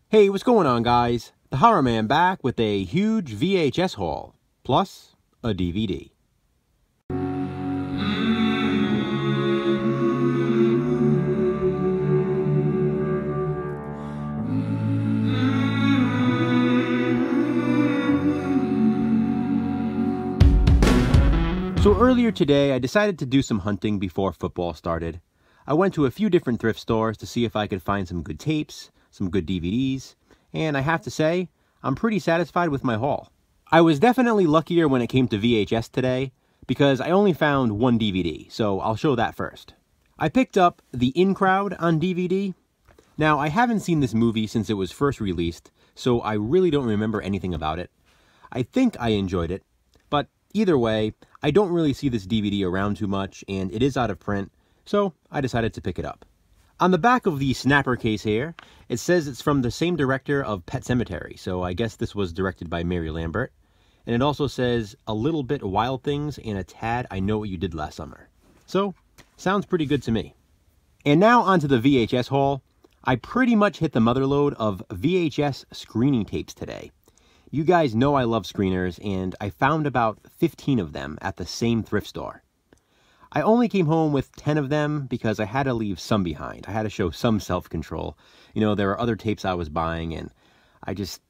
Hey, what's going on, guys? The Horror Man back with a huge VHS haul, plus a DVD. So earlier today, I decided to do some hunting before football started. I went to a few different thrift stores to see if I could find some good tapes, some good DVDs, and I have to say, I'm pretty satisfied with my haul. I was definitely luckier when it came to VHS today, because I only found one DVD, so I'll show that first. I picked up The In Crowd on DVD. Now, I haven't seen this movie since it was first released, so I really don't remember anything about it. I think I enjoyed it, but either way, I don't really see this DVD around too much, and it is out of print, so I decided to pick it up. On the back of the snapper case here, it says it's from the same director of Pet Sematary, so I guess this was directed by Mary Lambert. And it also says, a little bit Wild Things and a tad I Know What You Did Last Summer. So, sounds pretty good to me. And now onto the VHS haul. I pretty much hit the motherlode of VHS screening tapes today. You guys know I love screeners, and I found about 15 of them at the same thrift store. I only came home with 10 of them because I had to leave some behind. I had to show some self-control. You know, there were other tapes I was buying, and I just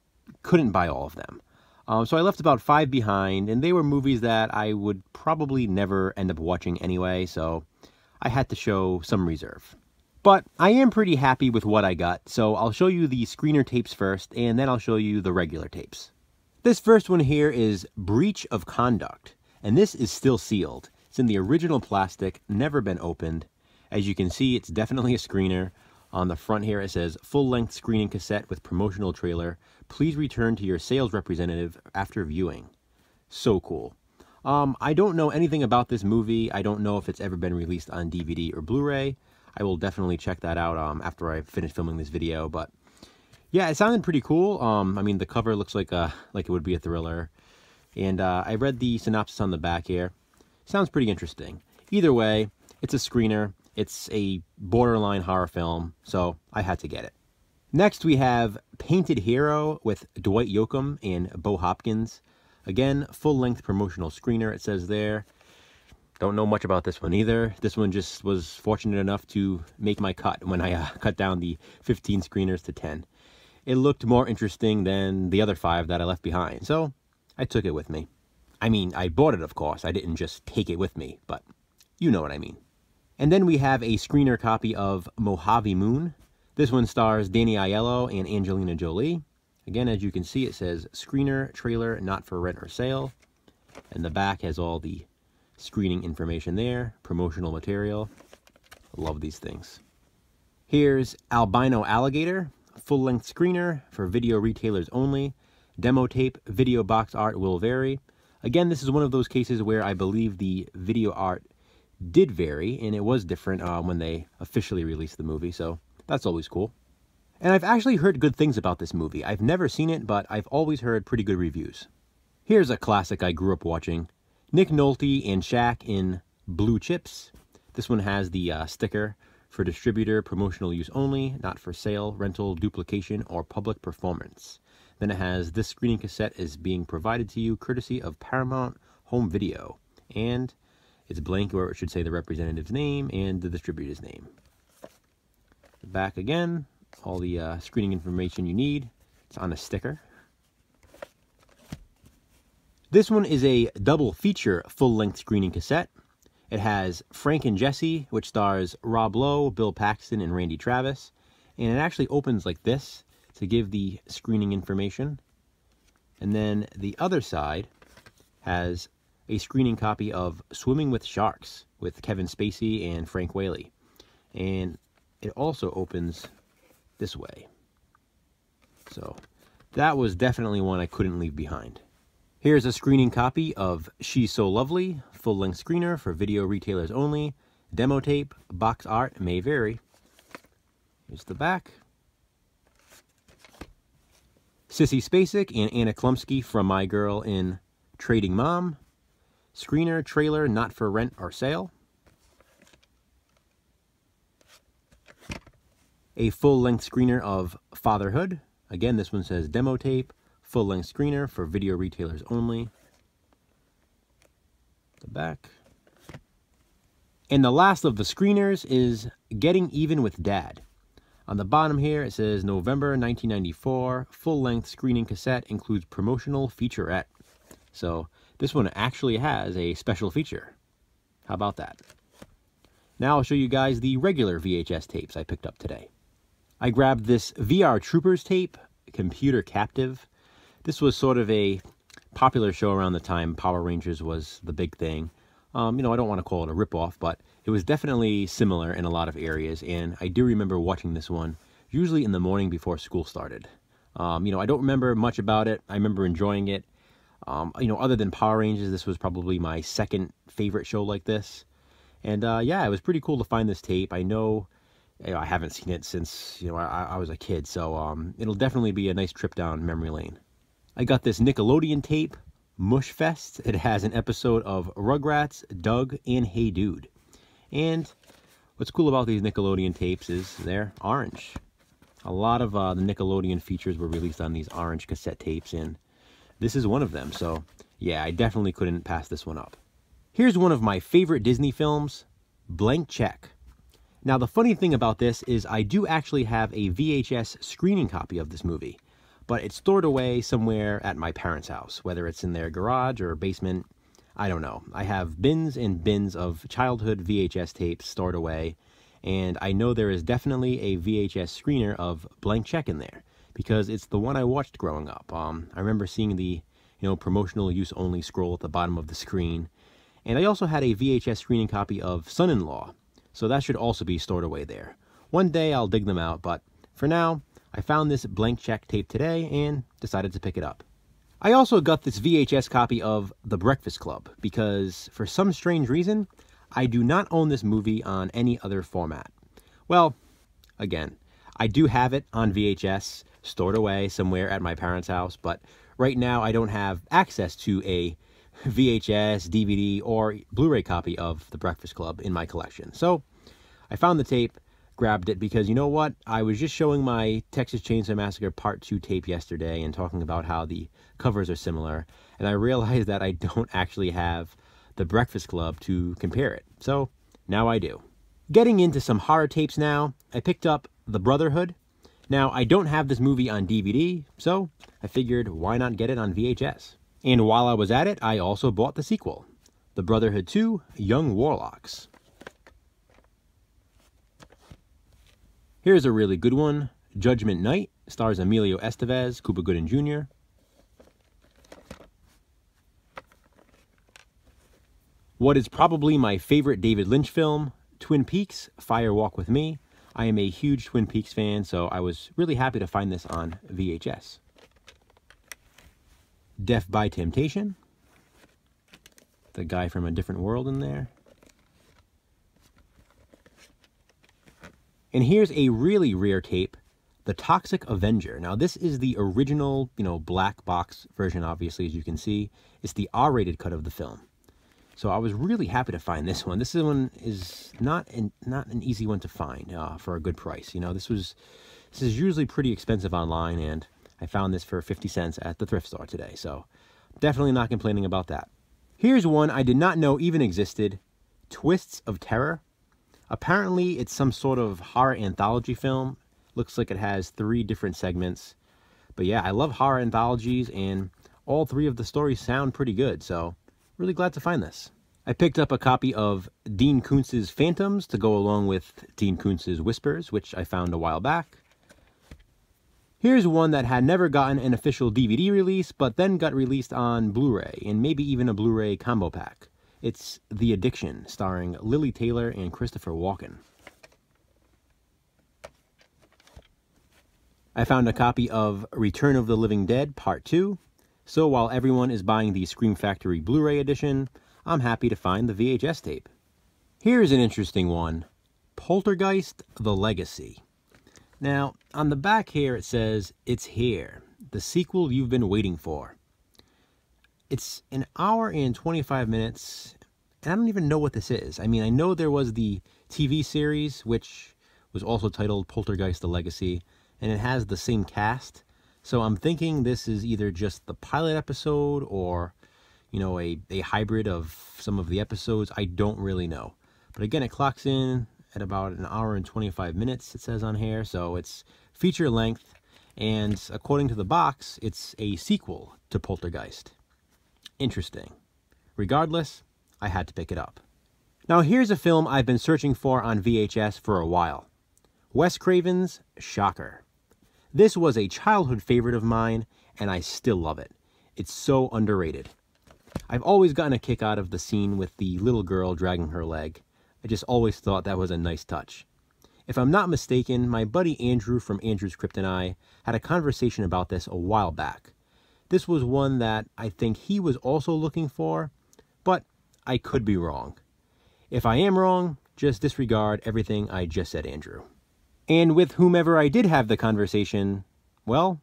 couldn't buy all of them. So I left about 5 behind, and they were movies that I would probably never end up watching anyway, so I had to show some reserve. But I am pretty happy with what I got, so I'll show you the screener tapes first, and then I'll show you the regular tapes. This first one here is Breach of Conduct, and this is still sealed. It's in the original plastic, never been opened. As you can see, it's definitely a screener. On the front here it says, full-length screening cassette with promotional trailer. Please return to your sales representative after viewing. So cool. I don't know anything about this movie. I don't know if it's ever been released on DVD or Blu-ray. I will definitely check that out after I finish filming this video, but yeah, it sounded pretty cool. I mean, the cover looks like it would be a thriller. And I read the synopsis on the back here. Sounds pretty interesting. Either way, it's a screener. It's a borderline horror film, so I had to get it. Next, we have Painted Hero with Dwight Yoakam and Bo Hopkins. Again, full-length promotional screener, it says there. Don't know much about this one either. This one just was fortunate enough to make my cut when I cut down the 15 screeners to 10. It looked more interesting than the other 5 that I left behind, so I took it with me. I mean, I bought it, of course. I didn't just take it with me, but you know what I mean. And then we have a screener copy of Mojave Moon. This one stars Danny Aiello and Angelina Jolie. Again, as you can see, it says screener, trailer, not for rent or sale. And the back has all the screening information there, promotional material. Love these things. Here's Albino Alligator, full-length screener for video retailers only. Demo tape, video box art will vary. Again, this is one of those cases where I believe the video art did vary, and it was different when they officially released the movie, so that's always cool. And I've actually heard good things about this movie. I've never seen it, but I've always heard pretty good reviews. Here's a classic I grew up watching. Nick Nolte and Shaq in Blue Chips. This one has the sticker for distributor, promotional use only, not for sale, rental, duplication, or public performance. Then it has, this screening cassette is being provided to you courtesy of Paramount Home Video. And it's blank where it should say the representative's name and the distributor's name. Back again, all the screening information you need. It's on a sticker. This one is a double feature full-length screening cassette. It has Frank and Jesse, which stars Rob Lowe, Bill Paxton, and Randy Travis. And it actually opens like this to give the screening information. And then the other side has a screening copy of Swimming with Sharks with Kevin Spacey and Frank Whaley. And it also opens this way. So that was definitely one I couldn't leave behind. Here's a screening copy of She's So Lovely, full-length screener for video retailers only. Demo tape, box art may vary. Here's the back. Sissy Spacek and Anna Klumsky from My Girl in Trading Mom. Screener, trailer, not for rent or sale. A full-length screener of Fatherhood Again, this one says demo tape, full-length screener for video retailers only. The back. And the last of the screeners is Getting Even with Dad. On the bottom here, it says November 1994, full-length screening cassette includes promotional featurette. So this one actually has a special feature. How about that? Now I'll show you guys the regular VHS tapes I picked up today. I grabbed this VR Troopers tape, Computer Captive. This was sort of a popular show around the time Power Rangers was the big thing. I don't want to call it a ripoff, but it was definitely similar in a lot of areas, and I do remember watching this one, usually in the morning before school started. I don't remember much about it. I remember enjoying it. Other than Power Rangers, this was probably my second favorite show like this. And yeah, it was pretty cool to find this tape. I know I haven't seen it since, I was a kid, so it'll definitely be a nice trip down memory lane. I got this Nickelodeon tape, Mush Fest. It has an episode of Rugrats, Doug, and Hey Dude. And what's cool about these Nickelodeon tapes is they're orange. A lot of the Nickelodeon features were released on these orange cassette tapes, and this is one of them. So yeah, I definitely couldn't pass this one up. Here's one of my favorite Disney films, Blank Check. Now the funny thing about this is I do actually have a VHS screening copy of this movie, but it's stored away somewhere at my parents' house, whether it's in their garage or basement, I don't know. I have bins and bins of childhood VHS tapes stored away, and I know there is definitely a VHS screener of Blank Check in there, because it's the one I watched growing up. I remember seeing the, promotional use only scroll at the bottom of the screen, and I also had a VHS screening copy of Son-in-Law, so that should also be stored away there. One day I'll dig them out, but for now, I found this Blank Check tape today and decided to pick it up. I also got this VHS copy of The Breakfast Club because, for some strange reason, I do not own this movie on any other format. Well, again, I do have it on VHS stored away somewhere at my parents' house, but right now I don't have access to a VHS, DVD, or Blu-ray copy of The Breakfast Club in my collection. So I found the tape, grabbed it, because you know what? I was just showing my Texas Chainsaw Massacre Part 2 tape yesterday and talking about how the covers are similar, and I realized that I don't actually have The Breakfast Club to compare it. So now I do. Getting into some horror tapes now, I picked up The Brotherhood. Now, I don't have this movie on DVD, so I figured why not get it on VHS? And while I was at it, I also bought the sequel, The Brotherhood 2, Young Warlocks. Here's a really good one, Judgment Night, stars Emilio Estevez, Cuba Gooding Jr. What is probably my favorite David Lynch film, Twin Peaks, Fire Walk with Me. I am a huge Twin Peaks fan, so I was really happy to find this on VHS. Death by Temptation. The guy from A Different World in there. And here's a really rare tape, The Toxic Avenger. Now, this is the original, black box version, obviously, as you can see. It's the R-rated cut of the film. So I was really happy to find this one. This one is not an easy one to find for a good price. This is usually pretty expensive online, and I found this for 50 cents at the thrift store today. So definitely not complaining about that. Here's one I did not know even existed, Twists of Terror. Apparently, it's some sort of horror anthology film. Looks like it has 3 different segments. But yeah, I love horror anthologies, and all 3 of the stories sound pretty good, so really glad to find this. I picked up a copy of Dean Koontz's Phantoms to go along with Dean Koontz's Whispers, which I found a while back. Here's one that had never gotten an official DVD release, but then got released on Blu-ray, and maybe even a Blu-ray combo pack. It's The Addiction, starring Lily Taylor and Christopher Walken. I found a copy of Return of the Living Dead Part 2. So while everyone is buying the Scream Factory Blu-ray edition, I'm happy to find the VHS tape. Here's an interesting one, Poltergeist: The Legacy. Now, on the back here it says, "It's here, the sequel you've been waiting for." It's an hour and 25 minutes, and I don't even know what this is. I mean, I know there was the TV series, which was also titled Poltergeist: The Legacy, and it has the same cast, So I'm thinking this is either just the pilot episode or, you know, a hybrid of some of the episodes. I don't really know. But again, it clocks in at about an hour and 25 minutes, it says on here. So it's feature length. And according to the box, it's a sequel to Poltergeist. Interesting. Regardless, I had to pick it up. Now here's a film I've been searching for on VHS for a while. Wes Craven's Shocker. This was a childhood favorite of mine, and I still love it. It's so underrated. I've always gotten a kick out of the scene with the little girl dragging her leg. I just always thought that was a nice touch. If I'm not mistaken, my buddy Andrew from Andrew's Crypt and I had a conversation about this a while back. This was one that I think he was also looking for, but I could be wrong. If I am wrong, just disregard everything I just said, Andrew. And with whomever I did have the conversation, well,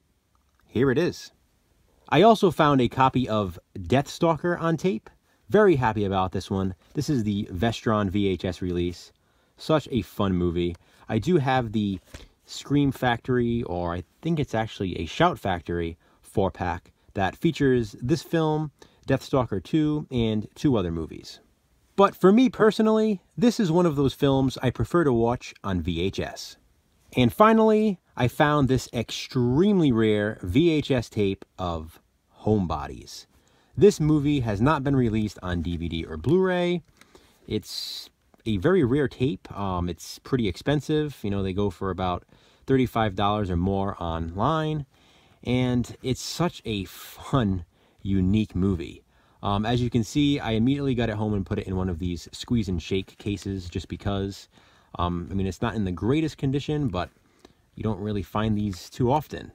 here it is. I also found a copy of Deathstalker on tape. Very happy about this one. This is the Vestron VHS release. Such a fun movie. I do have the Scream Factory, or I think it's actually a Shout Factory 4-pack that features this film, Deathstalker 2, and 2 other movies. But for me personally, this is one of those films I prefer to watch on VHS. And finally, I found this extremely rare VHS tape of Homebodies. This movie has not been released on DVD or Blu-ray. It's a very rare tape. It's pretty expensive. You know, they go for about $35 or more online. And it's such a fun, unique movie. As you can see, I immediately got it home and put it in one of these squeeze and shake cases just because. I mean, it's not in the greatest condition, but you don't really find these too often.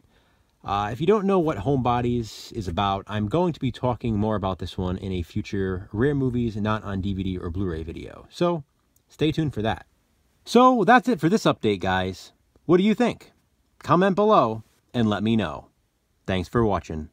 If you don't know what Homebodies is about, I'm going to be talking more about this one in a future Rare Movies Not on DVD or Blu-ray video. So, stay tuned for that. So, that's it for this update, guys. What do you think? Comment below and let me know. Thanks for watching.